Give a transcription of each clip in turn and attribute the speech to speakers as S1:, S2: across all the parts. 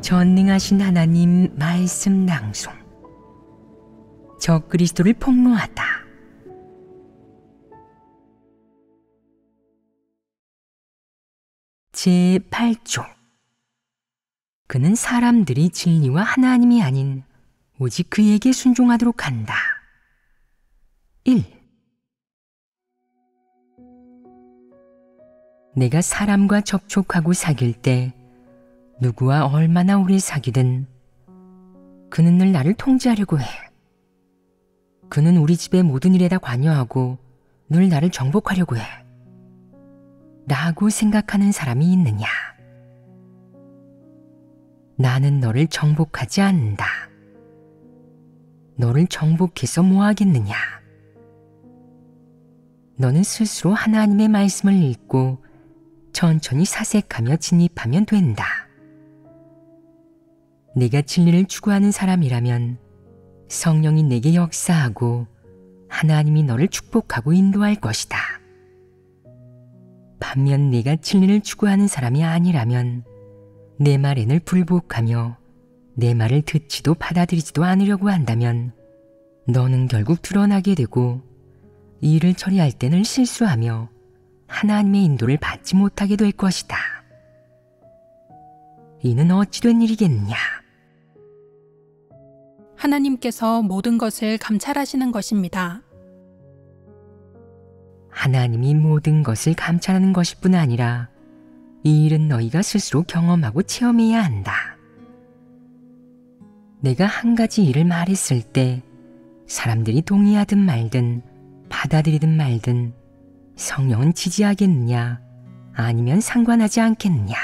S1: 전능하신 하나님 말씀 낭송. 적그리스도를 폭로하다. 제8조. 그는 사람들이 진리와 하나님이 아닌 오직 그에게 순종하도록 한다. 1. 내가 사람과 접촉하고 사귈 때 누구와 얼마나 오래 사귀든 그는 늘 나를 통제하려고 해. 그는 우리 집의 모든 일에다 관여하고 늘 나를 정복하려고 해. 라고 생각하는 사람이 있느냐? 나는 너를 정복하지 않는다. 너를 정복해서 뭐 하겠느냐? 너는 스스로 하나님의 말씀을 읽고 천천히 사색하며 진입하면 된다. 내가 진리를 추구하는 사람이라면 성령이 내게 역사하고 하나님이 너를 축복하고 인도할 것이다. 반면 내가 진리를 추구하는 사람이 아니라면 내 말에 늘 불복하며 내 말을 듣지도 받아들이지도 않으려고 한다면 너는 결국 드러나게 되고 일을 처리할 때 늘 실수하며 하나님의 인도를 받지 못하게 될 것이다. 이는 어찌 된 일이겠느냐?
S2: 하나님께서 모든 것을 감찰하시는 것입니다.
S1: 하나님이 모든 것을 감찰하는 것일 뿐 아니라 이 일은 너희가 스스로 경험하고 체험해야 한다. 내가 한 가지 일을 말했을 때 사람들이 동의하든 말든 받아들이든 말든 성령은 지지하겠느냐 아니면 상관하지 않겠느냐?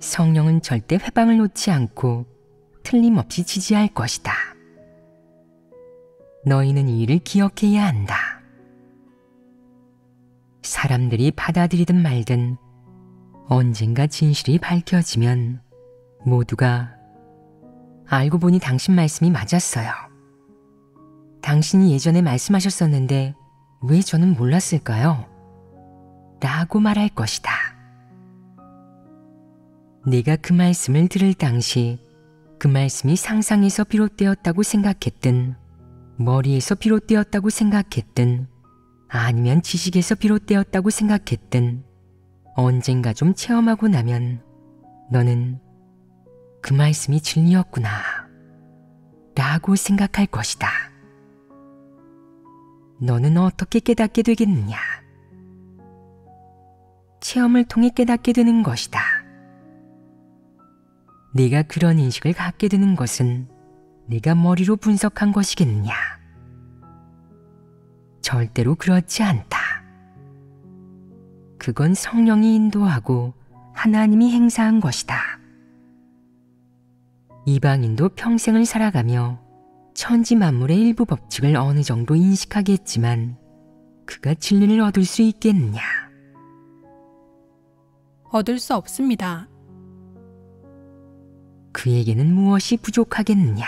S1: 성령은 절대 회방을 놓지 않고 틀림없이 지지할 것이다. 너희는 이 일을 기억해야 한다. 사람들이 받아들이든 말든 언젠가 진실이 밝혀지면 모두가 알고 보니 당신 말씀이 맞았어요. 당신이 예전에 말씀하셨었는데 왜 저는 몰랐을까요? 라고 말할 것이다. 내가 그 말씀을 들을 당시 그 말씀이 상상에서 비롯되었다고 생각했든 머리에서 비롯되었다고 생각했든 아니면 지식에서 비롯되었다고 생각했든 언젠가 좀 체험하고 나면 너는 그 말씀이 진리였구나 라고 생각할 것이다. 너는 어떻게 깨닫게 되겠느냐? 체험을 통해 깨닫게 되는 것이다. 네가 그런 인식을 갖게 되는 것은 네가 머리로 분석한 것이겠느냐? 절대로 그렇지 않다. 그건 성령이 인도하고 하나님이 행사한 것이다. 이방인도 평생을 살아가며 천지 만물의 일부 법칙을 어느 정도 인식하겠지만 그가 진리를 얻을 수 있겠느냐?
S2: 얻을 수 없습니다.
S1: 그에게는 무엇이 부족하겠느냐?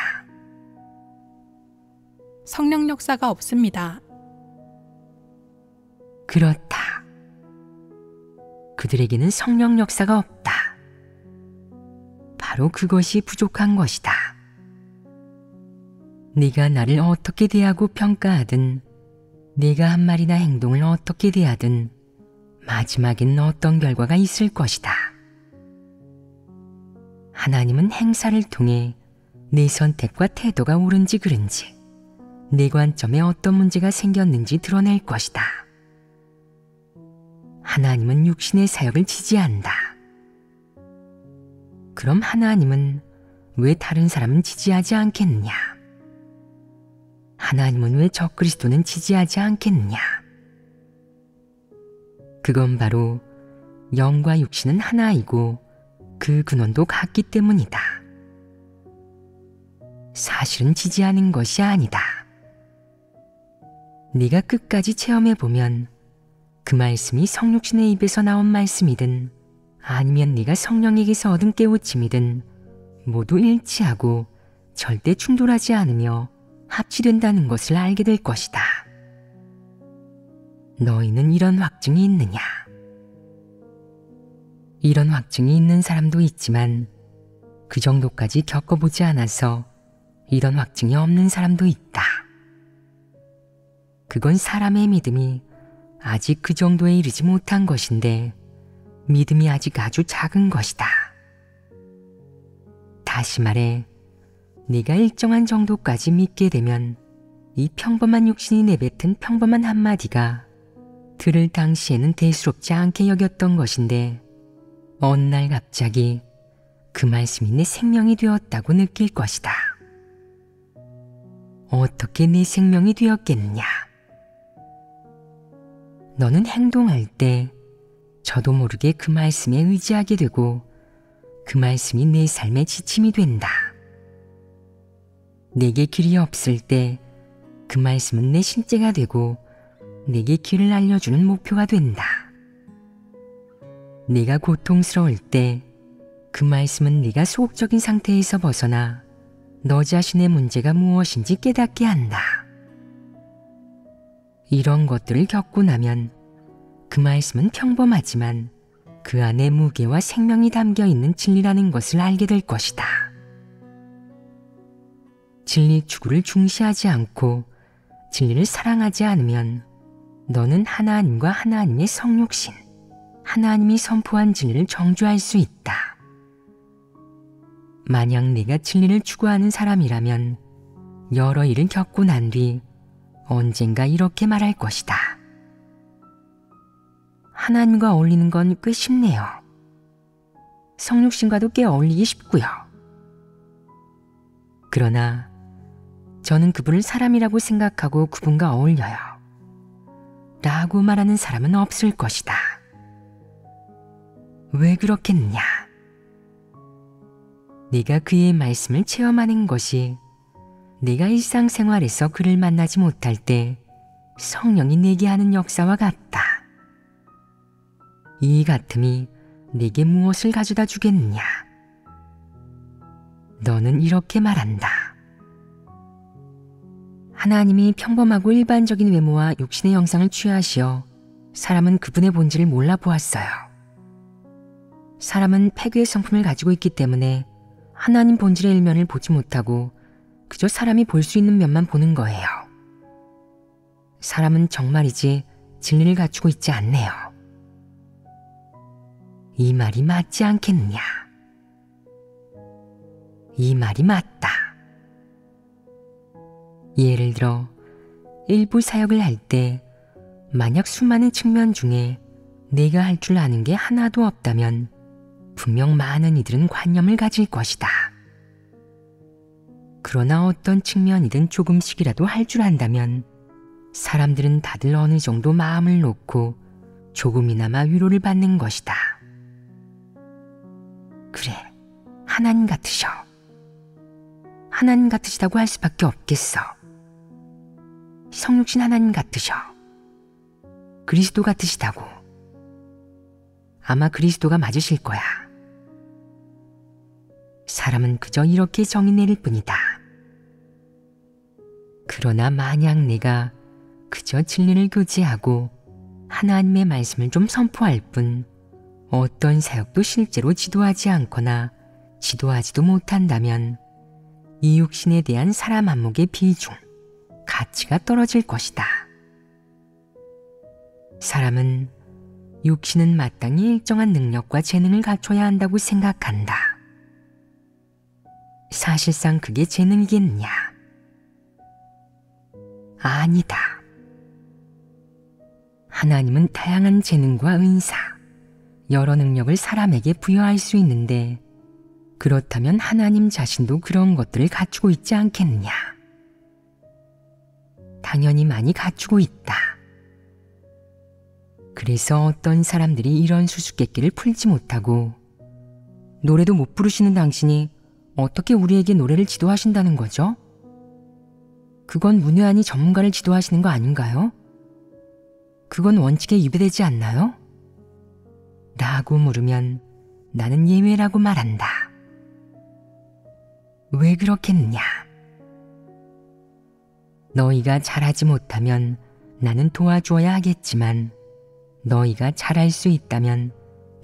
S2: 성령 역사가 없습니다.
S1: 그렇다. 그들에게는 성령 역사가 없다. 바로 그것이 부족한 것이다. 네가 나를 어떻게 대하고 평가하든 네가 한 말이나 행동을 어떻게 대하든 마지막엔 어떤 결과가 있을 것이다. 하나님은 행사를 통해 내 선택과 태도가 옳은지 그른지 내 관점에 어떤 문제가 생겼는지 드러낼 것이다. 하나님은 육신의 사역을 지지한다. 그럼 하나님은 왜 다른 사람은 지지하지 않겠느냐? 하나님은 왜 적그리스도는 지지하지 않겠느냐? 그건 바로 영과 육신은 하나이고 그 근원도 같기 때문이다. 사실은 지지하는 것이 아니다. 네가 끝까지 체험해보면 그 말씀이 성육신의 입에서 나온 말씀이든 아니면 네가 성령에게서 얻은 깨우침이든 모두 일치하고 절대 충돌하지 않으며 합치된다는 것을 알게 될 것이다. 너희는 이런 확증이 있느냐? 이런 확증이 있는 사람도 있지만 그 정도까지 겪어보지 않아서 이런 확증이 없는 사람도 있다. 그건 사람의 믿음이 아직 그 정도에 이르지 못한 것인데 믿음이 아직 아주 작은 것이다. 다시 말해, 네가 일정한 정도까지 믿게 되면 이 평범한 육신이 내뱉은 평범한 한마디가 들을 당시에는 대수롭지 않게 여겼던 것인데 어느 날 갑자기 그 말씀이 내 생명이 되었다고 느낄 것이다. 어떻게 네 생명이 되었겠느냐? 너는 행동할 때 저도 모르게 그 말씀에 의지하게 되고 그 말씀이 내 삶의 지침이 된다. 내게 길이 없을 때 그 말씀은 내 신재가 되고 내게 길을 알려주는 목표가 된다. 내가 고통스러울 때 그 말씀은 네가 소극적인 상태에서 벗어나 너 자신의 문제가 무엇인지 깨닫게 한다. 이런 것들을 겪고 나면 그 말씀은 평범하지만 그 안에 무게와 생명이 담겨 있는 진리라는 것을 알게 될 것이다. 진리 추구를 중시하지 않고 진리를 사랑하지 않으면 너는 하나님과 하나님의 성육신, 하나님이 선포한 진리를 정죄할 수 있다. 만약 네가 진리를 추구하는 사람이라면 여러 일을 겪고 난 뒤 언젠가 이렇게 말할 것이다. 하나님과 어울리는 건 꽤 쉽네요. 성육신과도 꽤 어울리기 쉽고요. 그러나 저는 그분을 사람이라고 생각하고 그분과 어울려요. 라고 말하는 사람은 없을 것이다. 왜 그렇겠느냐? 네가 그의 말씀을 체험하는 것이 네가 일상생활에서 그를 만나지 못할 때 성령이 내게 하는 역사와 같다. 이 같음이 네게 무엇을 가져다 주겠느냐? 너는 이렇게 말한다. 하나님이 평범하고 일반적인 외모와 육신의 형상을 취하시어 사람은 그분의 본질을 몰라 보았어요. 사람은 폐괴의 성품을 가지고 있기 때문에 하나님 본질의 일면을 보지 못하고 그저 사람이 볼 수 있는 면만 보는 거예요. 사람은 정말이지 진리를 갖추고 있지 않네요. 이 말이 맞지 않겠느냐? 이 말이 맞다. 예를 들어 일부 사역을 할 때 만약 수많은 측면 중에 내가 할 줄 아는 게 하나도 없다면 분명 많은 이들은 관념을 가질 것이다. 그러나 어떤 측면이든 조금씩이라도 할 줄 안다면 사람들은 다들 어느 정도 마음을 놓고 조금이나마 위로를 받는 것이다. 그래, 하나님 같으셔. 하나님 같으시다고 할 수밖에 없겠어. 성육신 하나님 같으셔. 그리스도 같으시다고. 아마 그리스도가 맞으실 거야. 사람은 그저 이렇게 정의 내릴 뿐이다. 그러나 만약 내가 그저 진리를 교제하고 하나님의 말씀을 좀 선포할 뿐 어떤 사역도 실제로 지도하지 않거나 지도하지도 못한다면 이 육신에 대한 사람 안목의 비중, 가치가 떨어질 것이다. 사람은 육신은 마땅히 일정한 능력과 재능을 갖춰야 한다고 생각한다. 사실상 그게 재능이겠느냐? 아니다. 하나님은 다양한 재능과 은사, 여러 능력을 사람에게 부여할 수 있는데 그렇다면 하나님 자신도 그런 것들을 갖추고 있지 않겠느냐? 당연히 많이 갖추고 있다. 그래서 어떤 사람들이 이런 수수께끼를 풀지 못하고 노래도 못 부르시는 당신이 어떻게 우리에게 노래를 지도하신다는 거죠? 그건 문외한이 전문가를 지도하시는 거 아닌가요? 그건 원칙에 위배되지 않나요? 라고 물으면 나는 예외라고 말한다. 왜 그렇겠느냐? 너희가 잘하지 못하면 나는 도와주어야 하겠지만 너희가 잘할 수 있다면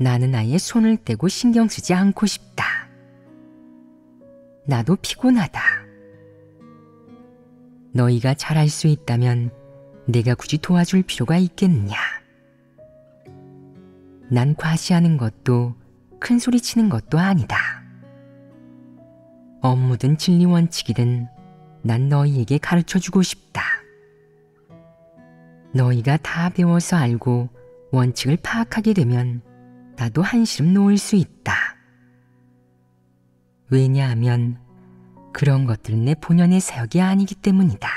S1: 나는 아예 손을 떼고 신경 쓰지 않고 싶다. 나도 피곤하다. 너희가 잘할 수 있다면 내가 굳이 도와줄 필요가 있겠느냐. 난 과시하는 것도 큰 소리 치는 것도 아니다. 업무든 진리 원칙이든 난 너희에게 가르쳐주고 싶다. 너희가 다 배워서 알고 원칙을 파악하게 되면 나도 한시름 놓을 수 있다. 왜냐하면 그런 것들은 내 본연의 사역이 아니기 때문이다.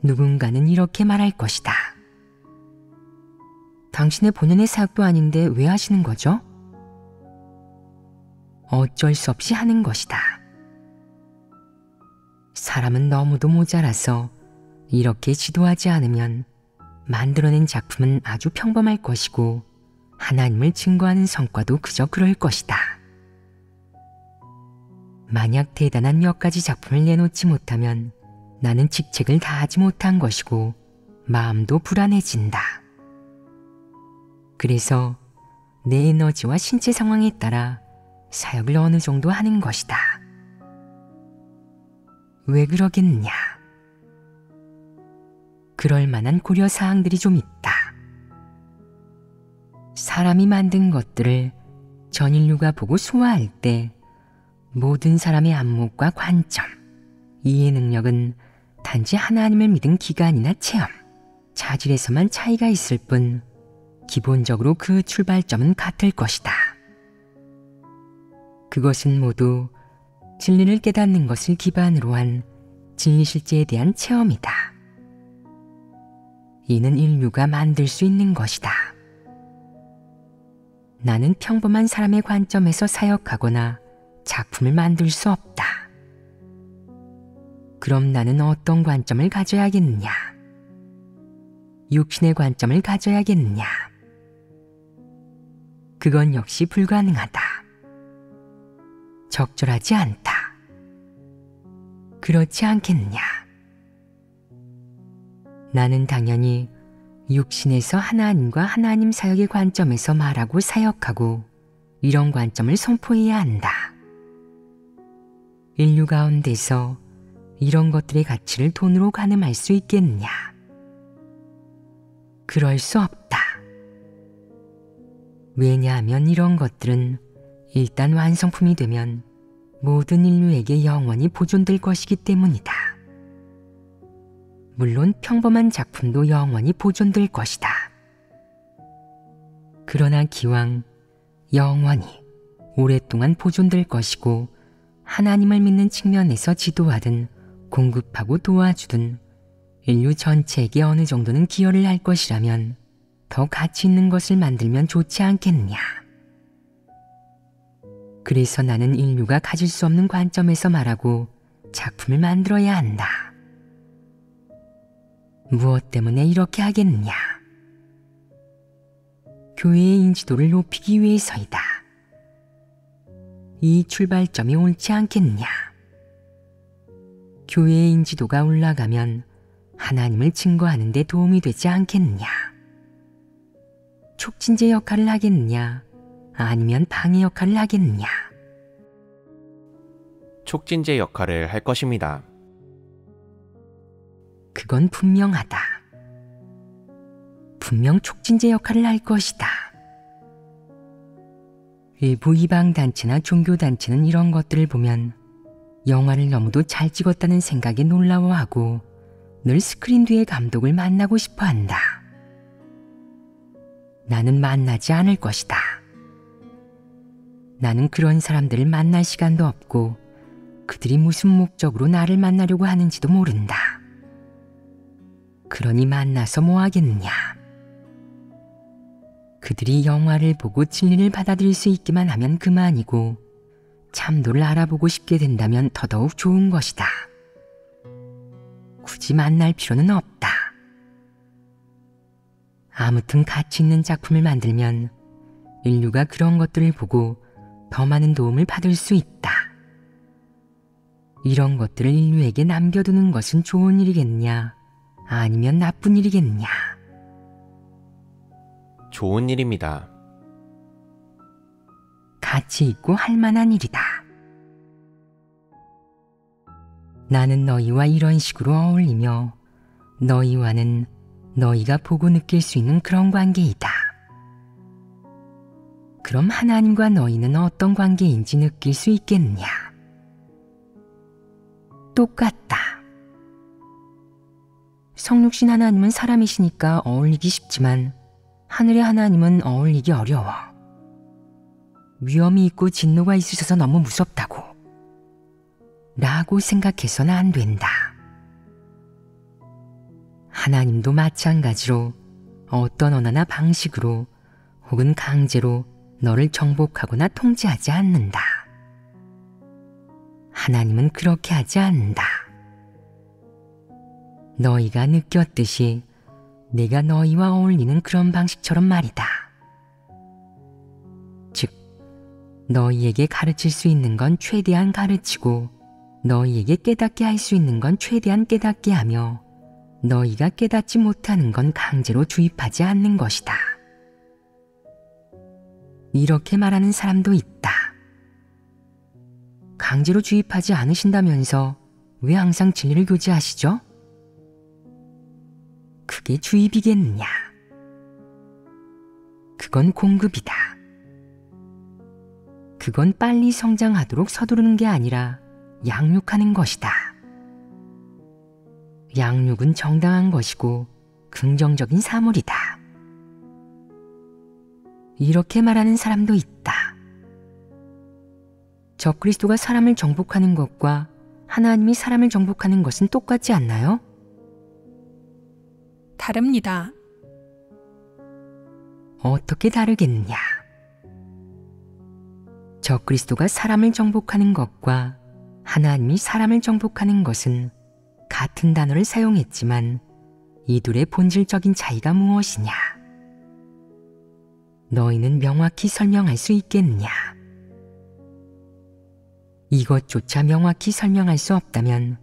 S1: 누군가는 이렇게 말할 것이다. 당신의 본연의 사역도 아닌데 왜 하시는 거죠? 어쩔 수 없이 하는 것이다. 사람은 너무도 모자라서 이렇게 지도하지 않으면 만들어낸 작품은 아주 평범할 것이고 하나님을 증거하는 성과도 그저 그럴 것이다. 만약 대단한 몇 가지 작품을 내놓지 못하면 나는 직책을 다하지 못한 것이고 마음도 불안해진다. 그래서 내 에너지와 신체 상황에 따라 사역을 어느 정도 하는 것이다. 왜 그러겠느냐? 그럴 만한 고려사항들이 좀 있다. 사람이 만든 것들을 전 인류가 보고 소화할 때 모든 사람의 안목과 관점, 이해 능력은 단지 하나님을 믿은 기간이나 체험, 자질에서만 차이가 있을 뿐 기본적으로 그 출발점은 같을 것이다. 그것은 모두 진리를 깨닫는 것을 기반으로 한 진리실제에 대한 체험이다. 이는 인류가 만들 수 있는 것이다. 나는 평범한 사람의 관점에서 사역하거나 작품을 만들 수 없다. 그럼 나는 어떤 관점을 가져야겠느냐? 육신의 관점을 가져야겠느냐? 그건 역시 불가능하다. 적절하지 않다. 그렇지 않겠느냐? 나는 당연히 육신에서 하나님과 하나님 사역의 관점에서 말하고 사역하고 이런 관점을 선포해야 한다. 인류 가운데서 이런 것들의 가치를 돈으로 가늠할 수 있겠느냐? 그럴 수 없다. 왜냐하면 이런 것들은 일단 완성품이 되면 모든 인류에게 영원히 보존될 것이기 때문이다. 물론 평범한 작품도 영원히 보존될 것이다. 그러나 기왕 영원히 오랫동안 보존될 것이고 하나님을 믿는 측면에서 지도하든 공급하고 도와주든 인류 전체에게 어느 정도는 기여를 할 것이라면 더 가치 있는 것을 만들면 좋지 않겠느냐. 그래서 나는 인류가 가질 수 없는 관점에서 말하고 작품을 만들어야 한다. 무엇 때문에 이렇게 하겠느냐? 교회의 인지도를 높이기 위해서이다. 이 출발점이 옳지 않겠느냐? 교회의 인지도가 올라가면 하나님을 증거하는 데 도움이 되지 않겠느냐? 촉진제 역할을 하겠느냐? 아니면 방해 역할을 하겠느냐?
S3: 촉진제 역할을 할 것입니다.
S1: 그건 분명하다. 분명 촉진제 역할을 할 것이다. 일부 이방단체나 종교단체는 이런 것들을 보면 영화를 너무도 잘 찍었다는 생각에 놀라워하고 늘 스크린 뒤의 감독을 만나고 싶어 한다. 나는 만나지 않을 것이다. 나는 그런 사람들을 만날 시간도 없고 그들이 무슨 목적으로 나를 만나려고 하는지도 모른다. 그러니 만나서 뭐 하겠느냐? 그들이 영화를 보고 진리를 받아들일 수 있기만 하면 그만이고 참도를 알아보고 싶게 된다면 더더욱 좋은 것이다. 굳이 만날 필요는 없다. 아무튼 가치 있는 작품을 만들면 인류가 그런 것들을 보고 더 많은 도움을 받을 수 있다. 이런 것들을 인류에게 남겨두는 것은 좋은 일이겠냐? 아니면 나쁜 일이겠냐?
S3: 좋은 일입니다.
S1: 가치 있고 할 만한 일이다. 나는 너희와 이런 식으로 어울리며 너희와는 너희가 보고 느낄 수 있는 그런 관계이다. 그럼 하나님과 너희는 어떤 관계인지 느낄 수 있겠느냐? 똑같다. 성육신 하나님은 사람이시니까 어울리기 쉽지만 하늘의 하나님은 어울리기 어려워. 위험이 있고 진노가 있으셔서 너무 무섭다고 라고 생각해서는 안 된다. 하나님도 마찬가지로 어떤 언어나 방식으로 혹은 강제로 너를 정복하거나 통제하지 않는다. 하나님은 그렇게 하지 않는다. 너희가 느꼈듯이 내가 너희와 어울리는 그런 방식처럼 말이다. 즉, 너희에게 가르칠 수 있는 건 최대한 가르치고 너희에게 깨닫게 할 수 있는 건 최대한 깨닫게 하며 너희가 깨닫지 못하는 건 강제로 주입하지 않는 것이다. 이렇게 말하는 사람도 있다. 강제로 주입하지 않으신다면서 왜 항상 진리를 교제하시죠? 그게 주입이겠느냐? 그건 공급이다. 그건 빨리 성장하도록 서두르는 게 아니라 양육하는 것이다. 양육은 정당한 것이고 긍정적인 사물이다. 이렇게 말하는 사람도 있다. 적그리스도가 사람을 정복하는 것과 하나님이 사람을 정복하는 것은 똑같지 않나요?
S2: 다릅니다.
S1: 어떻게 다르겠느냐? 적그리스도가 사람을 정복하는 것과 하나님이 사람을 정복하는 것은 같은 단어를 사용했지만 이 둘의 본질적인 차이가 무엇이냐? 너희는 명확히 설명할 수 있겠느냐? 이것조차 명확히 설명할 수 없다면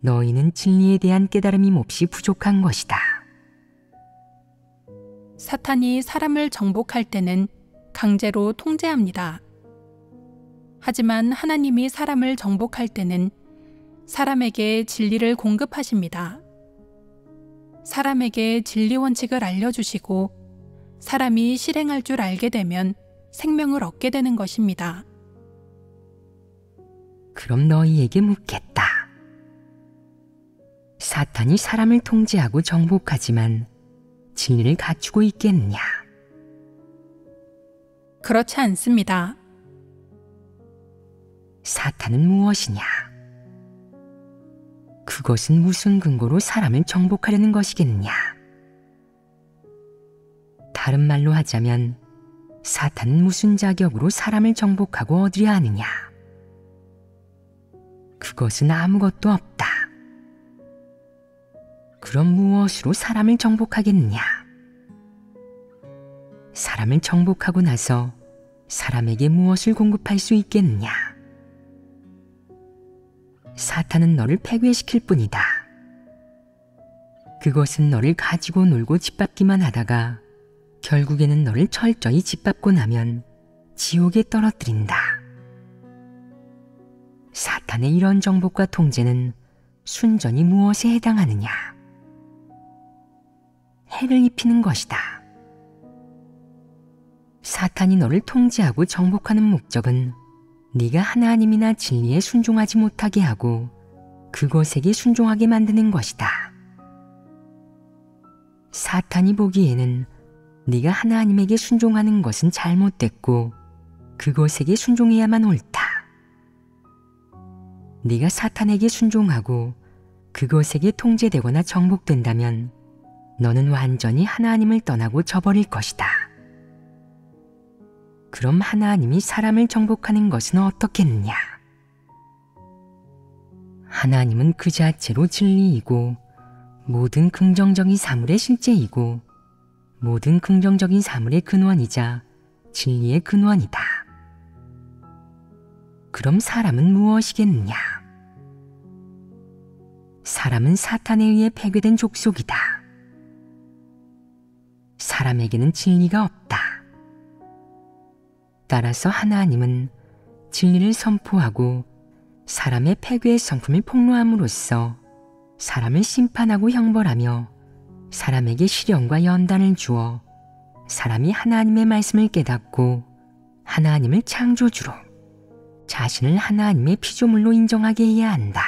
S1: 너희는 진리에 대한 깨달음이 몹시 부족한 것이다.
S2: 사탄이 사람을 정복할 때는 강제로 통제합니다. 하지만 하나님이 사람을 정복할 때는 사람에게 진리를 공급하십니다. 사람에게 진리 원칙을 알려주시고 사람이 실행할 줄 알게 되면 생명을 얻게 되는 것입니다.
S1: 그럼 너희에게 묻겠다. 사탄이 사람을 통제하고 정복하지만 진리를 갖추고 있겠느냐?
S2: 그렇지 않습니다.
S1: 사탄은 무엇이냐? 그것은 무슨 근거로 사람을 정복하려는 것이겠느냐? 다른 말로 하자면 사탄은 무슨 자격으로 사람을 정복하고 얻으려 하느냐? 그것은 아무것도 없다. 그럼 무엇으로 사람을 정복하겠느냐? 사람을 정복하고 나서 사람에게 무엇을 공급할 수 있겠느냐? 사탄은 너를 패괴시킬 뿐이다. 그것은 너를 가지고 놀고 짓밟기만 하다가 결국에는 너를 철저히 짓밟고 나면 지옥에 떨어뜨린다. 사탄의 이런 정복과 통제는 순전히 무엇에 해당하느냐? 해를 입히는 것이다. 사탄이 너를 통제하고 정복하는 목적은 네가 하나님이나 진리에 순종하지 못하게 하고 그것에게 순종하게 만드는 것이다. 사탄이 보기에는 네가 하나님에게 순종하는 것은 잘못됐고 그것에게 순종해야만 옳다. 네가 사탄에게 순종하고 그것에게 통제되거나 정복된다면 너는 완전히 하나님을 떠나고 져버릴 것이다. 그럼 하나님이 사람을 정복하는 것은 어떻겠느냐? 하나님은 그 자체로 진리이고 모든 긍정적인 사물의 실제이고 모든 긍정적인 사물의 근원이자 진리의 근원이다. 그럼 사람은 무엇이겠느냐? 사람은 사탄에 의해 폐괴된 족속이다. 사람에게는 진리가 없다. 따라서 하나님은 진리를 선포하고 사람의 패괴의 성품을 폭로함으로써 사람을 심판하고 형벌하며 사람에게 시련과 연단을 주어 사람이 하나님의 말씀을 깨닫고 하나님을 창조주로 자신을 하나님의 피조물로 인정하게 해야 한다.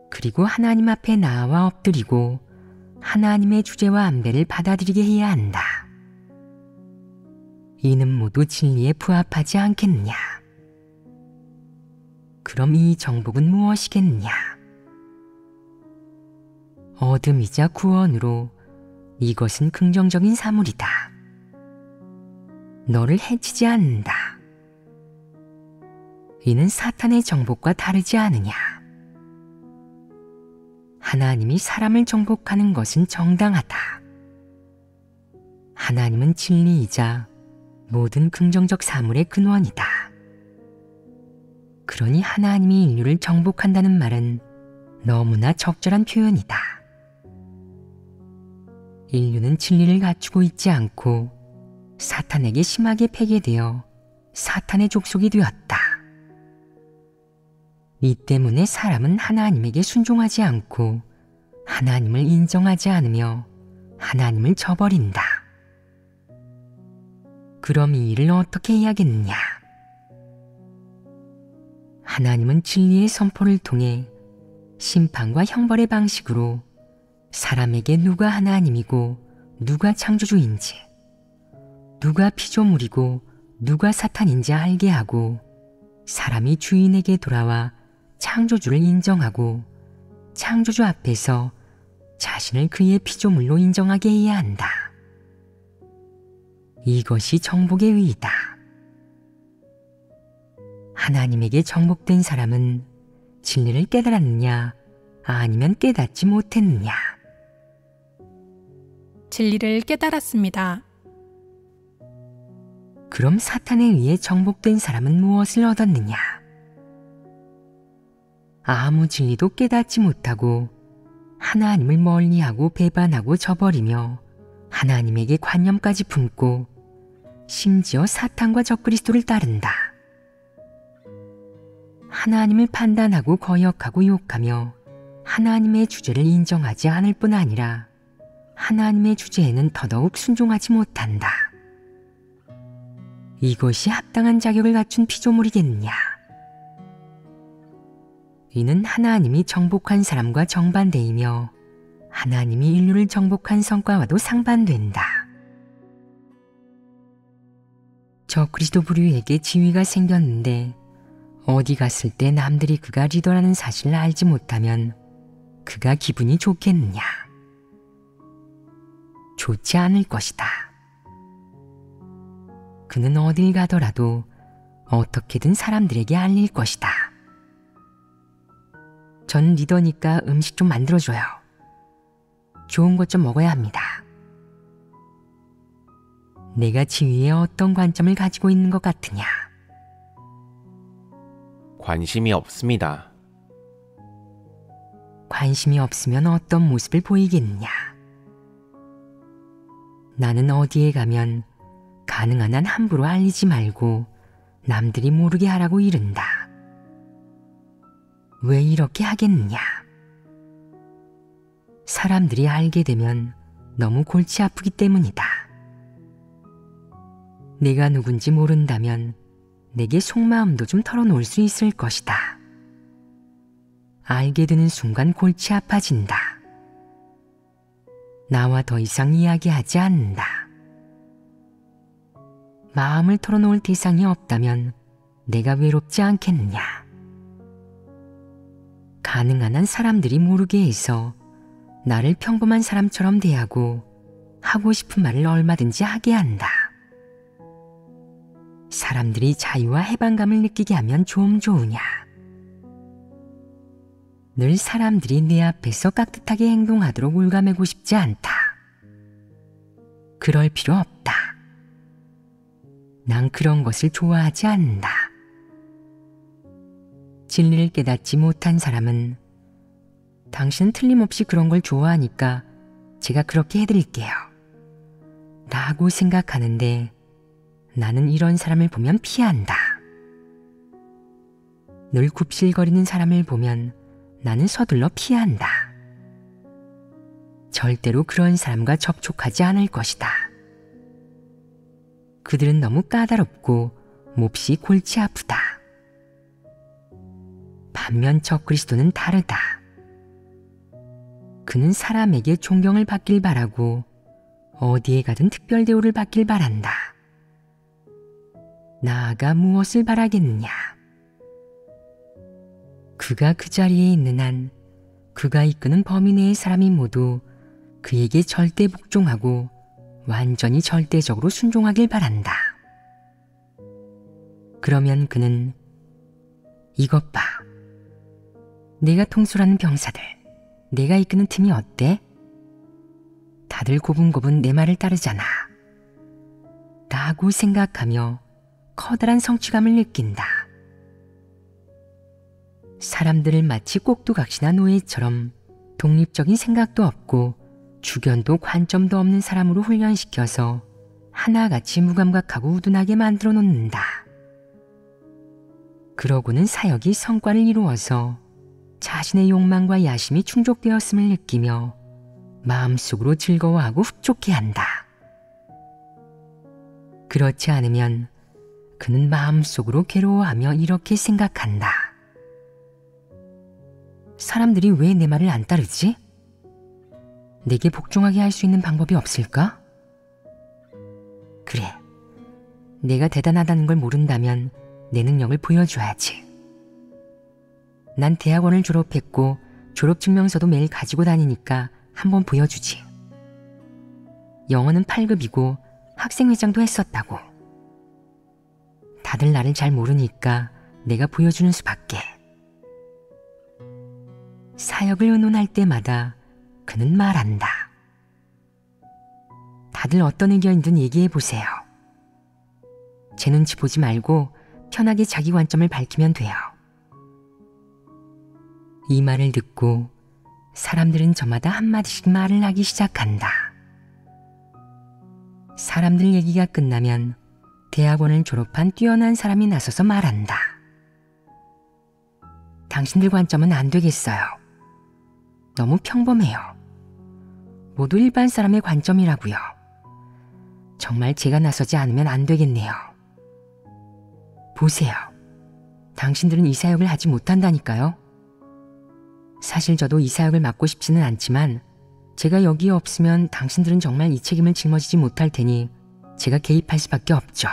S1: 그리고 하나님 앞에 나아와 엎드리고 하나님의 주제와 안배를 받아들이게 해야 한다. 이는 모두 진리에 부합하지 않겠느냐? 그럼 이 정복은 무엇이겠느냐? 어둠이자 구원으로 이것은 긍정적인 사물이다. 너를 해치지 않는다. 이는 사탄의 정복과 다르지 않으냐? 하나님이 사람을 정복하는 것은 정당하다. 하나님은 진리이자 모든 긍정적 사물의 근원이다. 그러니 하나님이 인류를 정복한다는 말은 너무나 적절한 표현이다. 인류는 진리를 갖추고 있지 않고 사탄에게 심하게 패괴되어 사탄의 족속이 되었다. 이 때문에 사람은 하나님에게 순종하지 않고 하나님을 인정하지 않으며 하나님을 저버린다. 그럼 이 일을 어떻게 해야겠느냐? 하나님은 진리의 선포를 통해 심판과 형벌의 방식으로 사람에게 누가 하나님이고 누가 창조주인지, 누가 피조물이고 누가 사탄인지 알게 하고 사람이 주인에게 돌아와 창조주를 인정하고 창조주 앞에서 자신을 그의 피조물로 인정하게 해야 한다. 이것이 정복의 의의다. 하나님에게 정복된 사람은 진리를 깨달았느냐 아니면 깨닫지 못했느냐?
S2: 진리를 깨달았습니다.
S1: 그럼 사탄에 의해 정복된 사람은 무엇을 얻었느냐? 아무 진리도 깨닫지 못하고 하나님을 멀리하고 배반하고 저버리며 하나님에게 관념까지 품고 심지어 사탄과 적그리스도를 따른다. 하나님을 판단하고 거역하고 욕하며 하나님의 주제를 인정하지 않을 뿐 아니라 하나님의 주제에는 더더욱 순종하지 못한다. 이것이 합당한 자격을 갖춘 피조물이겠느냐? 이는 하나님이 정복한 사람과 정반대이며 하나님이 인류를 정복한 성과와도 상반된다. 적그리스도 부류에게 지위가 생겼는데 어디 갔을 때 남들이 그가 리더라는 사실을 알지 못하면 그가 기분이 좋겠느냐? 좋지 않을 것이다. 그는 어딜 가더라도 어떻게든 사람들에게 알릴 것이다. 전 리더니까 음식 좀 만들어줘요. 좋은 것 좀 먹어야 합니다. 내가 지위에 어떤 관점을 가지고 있는 것 같으냐?
S3: 관심이 없습니다.
S1: 관심이 없으면 어떤 모습을 보이겠느냐? 나는 어디에 가면 가능한 한 함부로 알리지 말고 남들이 모르게 하라고 이른다. 왜 이렇게 하겠느냐? 사람들이 알게 되면 너무 골치 아프기 때문이다. 내가 누군지 모른다면 내게 속마음도 좀 털어놓을 수 있을 것이다. 알게 되는 순간 골치 아파진다. 나와 더 이상 이야기하지 않는다. 마음을 털어놓을 대상이 없다면 내가 외롭지 않겠느냐? 가능한 한 사람들이 모르게 해서 나를 평범한 사람처럼 대하고 하고 싶은 말을 얼마든지 하게 한다. 사람들이 자유와 해방감을 느끼게 하면 좀 좋으냐? 늘 사람들이 내 앞에서 깍듯하게 행동하도록 올가매고 싶지 않다. 그럴 필요 없다. 난 그런 것을 좋아하지 않는다. 진리를 깨닫지 못한 사람은 당신은 틀림없이 그런 걸 좋아하니까 제가 그렇게 해드릴게요. 라고 생각하는데 나는 이런 사람을 보면 피한다. 늘 굽실거리는 사람을 보면 나는 서둘러 피한다. 절대로 그런 사람과 접촉하지 않을 것이다. 그들은 너무 까다롭고 몹시 골치 아프다. 반면 적그리스도는 다르다. 그는 사람에게 존경을 받길 바라고 어디에 가든 특별 대우를 받길 바란다. 나아가 무엇을 바라겠느냐? 그가 그 자리에 있는 한 그가 이끄는 범위 내의 사람이 모두 그에게 절대 복종하고 완전히 절대적으로 순종하길 바란다. 그러면 그는 이것 봐. 내가 통솔하는 병사들, 내가 이끄는 팀이 어때? 다들 고분고분 내 말을 따르잖아. 라고 생각하며 커다란 성취감을 느낀다. 사람들을 마치 꼭두각시나 노예처럼 독립적인 생각도 없고 주견도 관점도 없는 사람으로 훈련시켜서 하나같이 무감각하고 우둔하게 만들어 놓는다. 그러고는 사역이 성과를 이루어서 자신의 욕망과 야심이 충족되었음을 느끼며 마음속으로 즐거워하고 흡족해한다. 그렇지 않으면 그는 마음속으로 괴로워하며 이렇게 생각한다. 사람들이 왜 내 말을 안 따르지? 내게 복종하게 할 수 있는 방법이 없을까? 그래, 내가 대단하다는 걸 모른다면 내 능력을 보여줘야지. 난 대학원을 졸업했고 졸업증명서도 매일 가지고 다니니까 한번 보여주지. 영어는 8급이고 학생회장도 했었다고. 다들 나를 잘 모르니까 내가 보여주는 수밖에. 사역을 의논할 때마다 그는 말한다. 다들 어떤 의견이든 얘기해보세요. 제 눈치 보지 말고 편하게 자기 관점을 밝히면 돼요. 이 말을 듣고 사람들은 저마다 한마디씩 말을 하기 시작한다. 사람들 얘기가 끝나면 대학원을 졸업한 뛰어난 사람이 나서서 말한다. 당신들 관점은 안 되겠어요. 너무 평범해요. 모두 일반 사람의 관점이라고요. 정말 제가 나서지 않으면 안 되겠네요. 보세요. 당신들은 이 사역을 하지 못한다니까요. 사실 저도 이 사역을 맡고 싶지는 않지만 제가 여기에 없으면 당신들은 정말 이 책임을 짊어지지 못할 테니 제가 개입할 수밖에 없죠.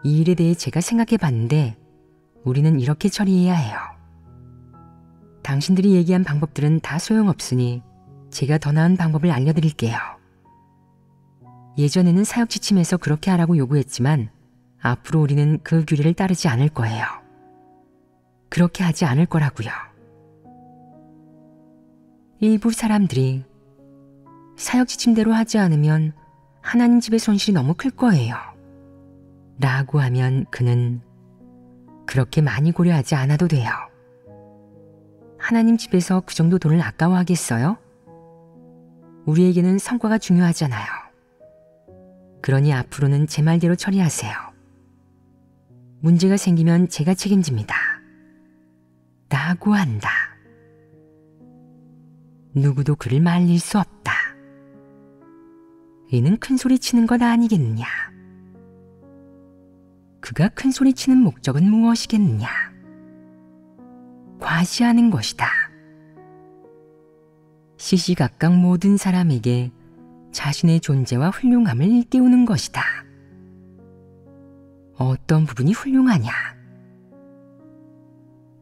S1: 이 일에 대해 제가 생각해 봤는데 우리는 이렇게 처리해야 해요. 당신들이 얘기한 방법들은 다 소용없으니 제가 더 나은 방법을 알려드릴게요. 예전에는 사역 지침에서 그렇게 하라고 요구했지만 앞으로 우리는 그 규례를 따르지 않을 거예요. 그렇게 하지 않을 거라고요. 일부 사람들이 사역 지침대로 하지 않으면 하나님 집의 손실이 너무 클 거예요. 라고 하면 그는 그렇게 많이 고려하지 않아도 돼요. 하나님 집에서 그 정도 돈을 아까워하겠어요? 우리에게는 성과가 중요하잖아요. 그러니 앞으로는 제 말대로 처리하세요. 문제가 생기면 제가 책임집니다. 라고 한다. 누구도 그를 말릴 수 없다. 이는 큰소리 치는 것 아니겠느냐. 그가 큰소리 치는 목적은 무엇이겠느냐. 과시하는 것이다. 시시각각 모든 사람에게 자신의 존재와 훌륭함을 일깨우는 것이다. 어떤 부분이 훌륭하냐?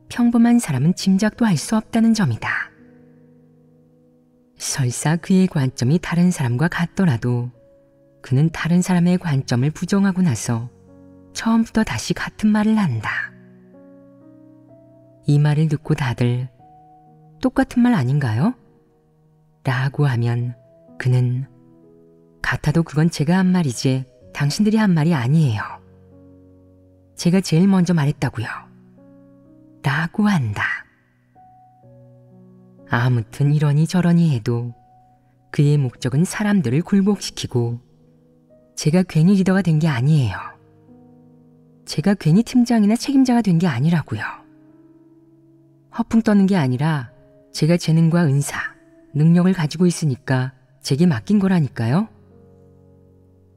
S1: 평범한 사람은 짐작도 할 수 없다는 점이다. 설사 그의 관점이 다른 사람과 같더라도 그는 다른 사람의 관점을 부정하고 나서 처음부터 다시 같은 말을 한다. 이 말을 듣고 다들 똑같은 말 아닌가요? 라고 하면 그는 같아도 그건 제가 한 말이지 당신들이 한 말이 아니에요. 제가 제일 먼저 말했다고요. 라고 한다. 아무튼 이러니 저러니 해도 그의 목적은 사람들을 굴복시키고 제가 괜히 리더가 된 게 아니에요. 제가 괜히 팀장이나 책임자가 된 게 아니라고요. 허풍 떠는 게 아니라 제가 재능과 은사, 능력을 가지고 있으니까 제게 맡긴 거라니까요.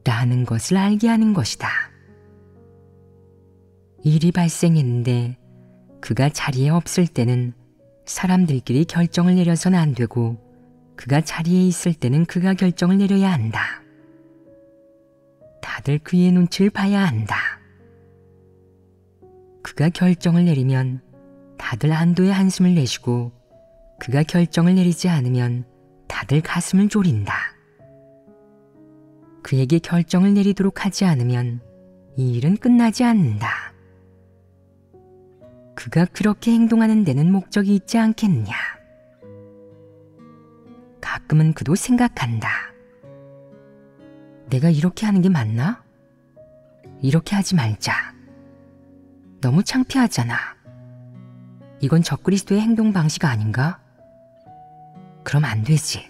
S1: 라는 것을 알게 하는 것이다. 일이 발생했는데 그가 자리에 없을 때는 사람들끼리 결정을 내려서는 안 되고 그가 자리에 있을 때는 그가 결정을 내려야 한다. 다들 그의 눈치를 봐야 한다. 그가 결정을 내리면 다들 안도의 한숨을 내쉬고 그가 결정을 내리지 않으면 다들 가슴을 졸인다. 그에게 결정을 내리도록 하지 않으면 이 일은 끝나지 않는다. 그가 그렇게 행동하는 데는 목적이 있지 않겠냐. 가끔은 그도 생각한다. 내가 이렇게 하는 게 맞나? 이렇게 하지 말자. 너무 창피하잖아. 이건 적그리스도의 행동 방식 아닌가? 그럼 안 되지.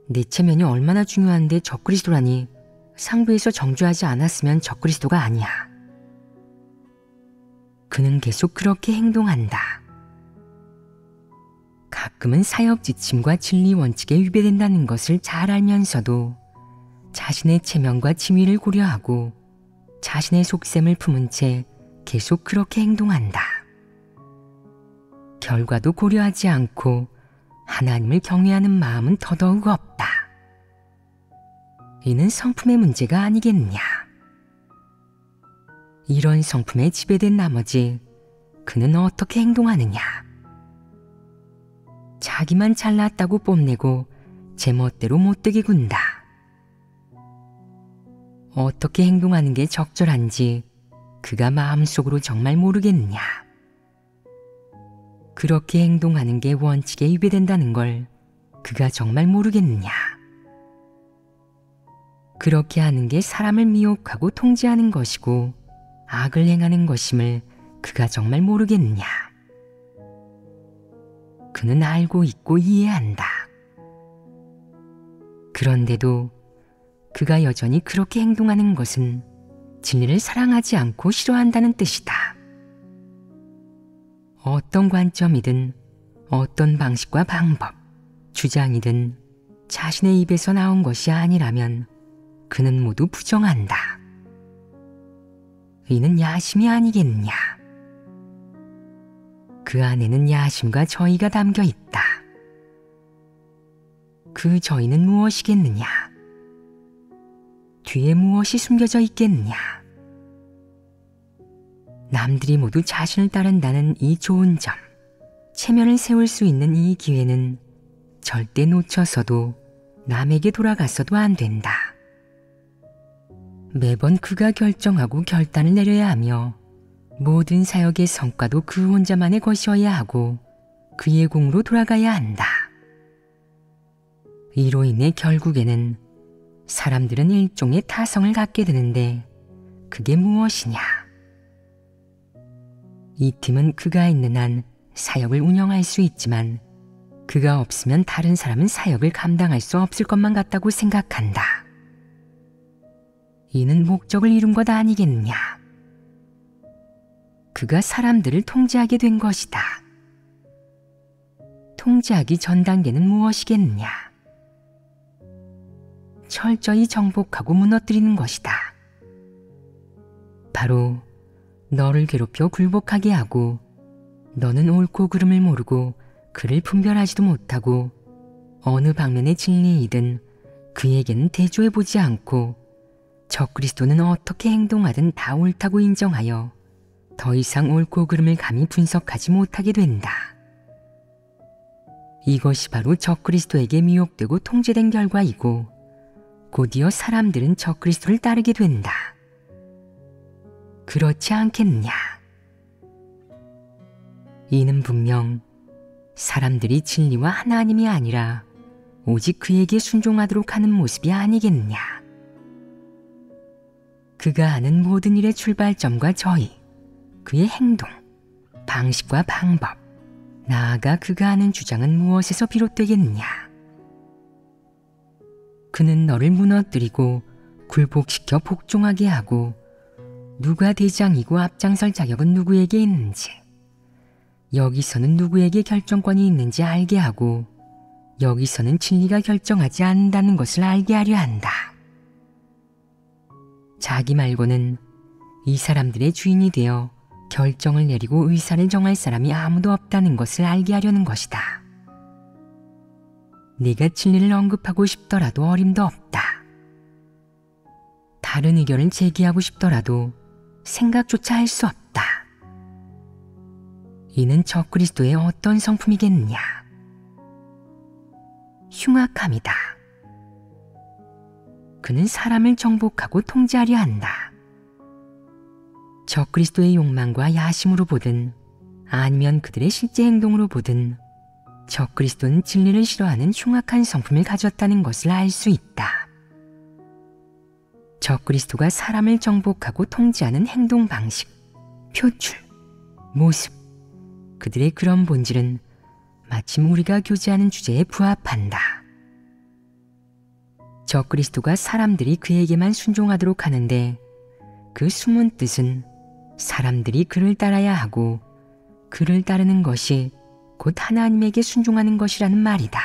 S1: 내 체면이 얼마나 중요한데 적그리스도라니. 상부에서 정죄하지 않았으면 적그리스도가 아니야. 그는 계속 그렇게 행동한다. 가끔은 사역 지침과 진리 원칙에 위배된다는 것을 잘 알면서도 자신의 체면과 지위를 고려하고 자신의 속셈을 품은 채 계속 그렇게 행동한다. 결과도 고려하지 않고 하나님을 경외하는 마음은 더더욱 없다. 이는 성품의 문제가 아니겠냐. 이런 성품에 지배된 나머지 그는 어떻게 행동하느냐. 자기만 잘났다고 뽐내고 제멋대로 못되게 군다. 어떻게 행동하는 게 적절한지 그가 마음속으로 정말 모르겠냐. 그렇게 행동하는 게 원칙에 위배된다는 걸 그가 정말 모르겠냐. 그렇게 하는 게 사람을 미혹하고 통제하는 것이고 악을 행하는 것임을 그가 정말 모르겠냐. 그는 알고 있고 이해한다. 그런데도 그가 여전히 그렇게 행동하는 것은 진리를 사랑하지 않고 싫어한다는 뜻이다. 어떤 관점이든 어떤 방식과 방법, 주장이든 자신의 입에서 나온 것이 아니라면 그는 모두 부정한다. 이는 야심이 아니겠냐. 그 안에는 야심과 저의가 담겨 있다. 그 저의는 무엇이겠느냐? 뒤에 무엇이 숨겨져 있겠느냐? 남들이 모두 자신을 따른다는 이 좋은 점, 체면을 세울 수 있는 이 기회는 절대 놓쳐서도 남에게 돌아가서도 안 된다. 매번 그가 결정하고 결단을 내려야 하며 모든 사역의 성과도 그 혼자만의 것이어야 하고 그의 공으로 돌아가야 한다. 이로 인해 결국에는 사람들은 일종의 타성을 갖게 되는데 그게 무엇이냐? 이 팀은 그가 있는 한 사역을 운영할 수 있지만 그가 없으면 다른 사람은 사역을 감당할 수 없을 것만 같다고 생각한다. 이는 목적을 이룬 것 아니겠냐? 그가 사람들을 통제하게 된 것이다. 통제하기 전 단계는 무엇이겠느냐? 철저히 정복하고 무너뜨리는 것이다. 바로 너를 괴롭혀 굴복하게 하고 너는 옳고 그름을 모르고 그를 분별하지도 못하고 어느 방면의 진리이든 그에게는 대조해보지 않고 적그리스도는 어떻게 행동하든 다 옳다고 인정하여 더 이상 옳고 그름을 감히 분석하지 못하게 된다. 이것이 바로 적그리스도에게 미혹되고 통제된 결과이고 곧이어 사람들은 적그리스도를 따르게 된다. 그렇지 않겠느냐? 이는 분명 사람들이 진리와 하나님이 아니라 오직 그에게 순종하도록 하는 모습이 아니겠느냐? 그가 하는 모든 일의 출발점과 저희, 그의 행동, 방식과 방법, 나아가 그가 하는 주장은 무엇에서 비롯되겠느냐? 그는 너를 무너뜨리고 굴복시켜 복종하게 하고 누가 대장이고 앞장설 자격은 누구에게 있는지, 여기서는 누구에게 결정권이 있는지 알게 하고 여기서는 진리가 결정하지 않는다는 것을 알게 하려 한다. 자기 말고는 이 사람들의 주인이 되어 결정을 내리고 의사를 정할 사람이 아무도 없다는 것을 알게 하려는 것이다. 네가 진리를 언급하고 싶더라도 어림도 없다. 다른 의견을 제기하고 싶더라도 생각조차 할 수 없다. 이는 적그리스도의 어떤 성품이겠느냐? 흉악함이다. 그는 사람을 정복하고 통제하려 한다. 적그리스도의 욕망과 야심으로 보든 아니면 그들의 실제 행동으로 보든 적그리스도는 진리를 싫어하는 흉악한 성품을 가졌다는 것을 알 수 있다. 적그리스도가 사람을 정복하고 통제하는 행동 방식, 표출, 모습, 그들의 그런 본질은 마침 우리가 교제하는 주제에 부합한다. 적그리스도가 사람들이 그에게만 순종하도록 하는데 그 숨은 뜻은 사람들이 그를 따라야 하고 그를 따르는 것이 곧 하나님에게 순종하는 것이라는 말이다.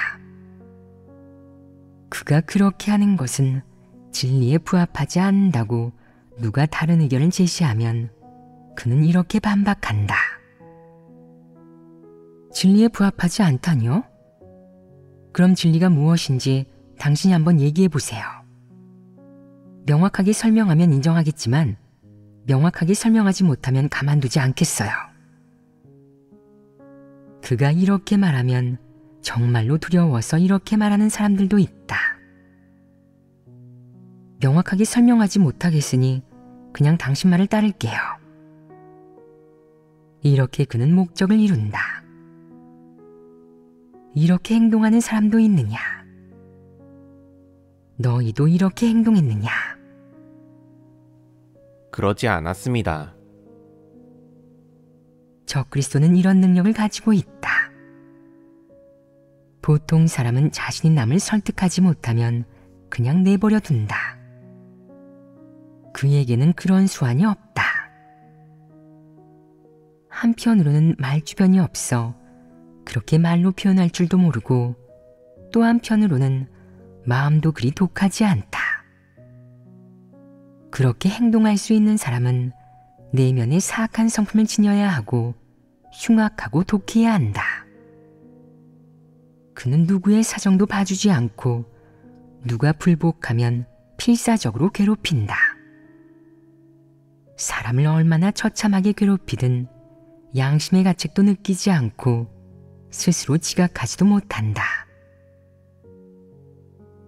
S1: 그가 그렇게 하는 것은 진리에 부합하지 않는다고 누가 다른 의견을 제시하면 그는 이렇게 반박한다. 진리에 부합하지 않다니요? 그럼 진리가 무엇인지 당신이 한번 얘기해 보세요. 명확하게 설명하면 인정하겠지만 명확하게 설명하지 못하면 가만두지 않겠어요. 그가 이렇게 말하면 정말로 두려워서 이렇게 말하는 사람들도 있다. 명확하게 설명하지 못하겠으니 그냥 당신 말을 따를게요. 이렇게 그는 목적을 이룬다. 이렇게 행동하는 사람도 있느냐? 너희도 이렇게 행동했느냐?
S3: 그러지 않았습니다.
S1: 적그리스도는 이런 능력을 가지고 있다. 보통 사람은 자신이 남을 설득하지 못하면 그냥 내버려 둔다. 그에게는 그런 수완이 없다. 한편으로는 말주변이 없어 그렇게 말로 표현할 줄도 모르고 또 한편으로는 마음도 그리 독하지 않다. 그렇게 행동할 수 있는 사람은 내면에 사악한 성품을 지녀야 하고 흉악하고 독해야 한다. 그는 누구의 사정도 봐주지 않고 누가 불복하면 필사적으로 괴롭힌다. 사람을 얼마나 처참하게 괴롭히든 양심의 가책도 느끼지 않고 스스로 지각하지도 못한다.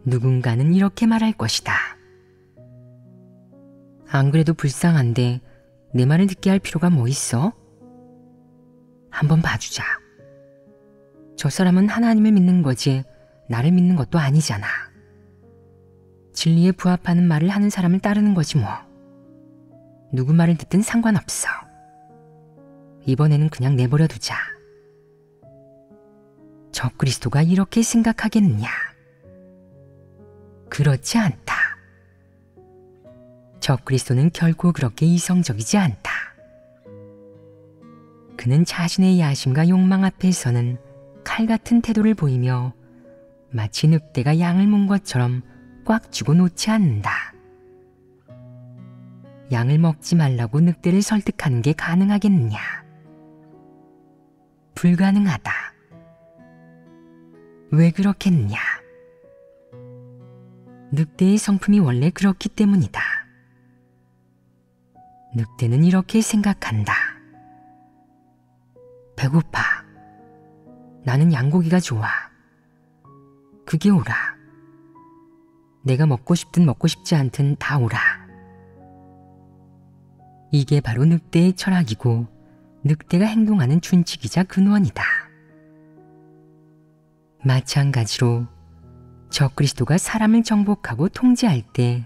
S1: 누군가는 이렇게 말할 것이다. 안 그래도 불쌍한데 내 말을 듣게 할 필요가 뭐 있어? 한번 봐주자. 저 사람은 하나님을 믿는 거지 나를 믿는 것도 아니잖아. 진리에 부합하는 말을 하는 사람을 따르는 거지 뭐. 누구 말을 듣든 상관없어. 이번에는 그냥 내버려 두자. 적그리스도가 이렇게 생각하겠느냐? 그렇지 않다. 적그리스도는 결코 그렇게 이성적이지 않다. 그는 자신의 야심과 욕망 앞에서는 칼 같은 태도를 보이며 마치 늑대가 양을 문 것처럼 꽉 쥐고 놓지 않는다. 양을 먹지 말라고 늑대를 설득하는 게 가능하겠느냐? 불가능하다. 왜 그렇겠느냐? 늑대의 성품이 원래 그렇기 때문이다. 늑대는 이렇게 생각한다. 배고파. 나는 양고기가 좋아. 그게 오라. 내가 먹고 싶든 먹고 싶지 않든 다 오라. 이게 바로 늑대의 철학이고 늑대가 행동하는 준칙이자 근원이다. 마찬가지로 적그리스도가 사람을 정복하고 통제할 때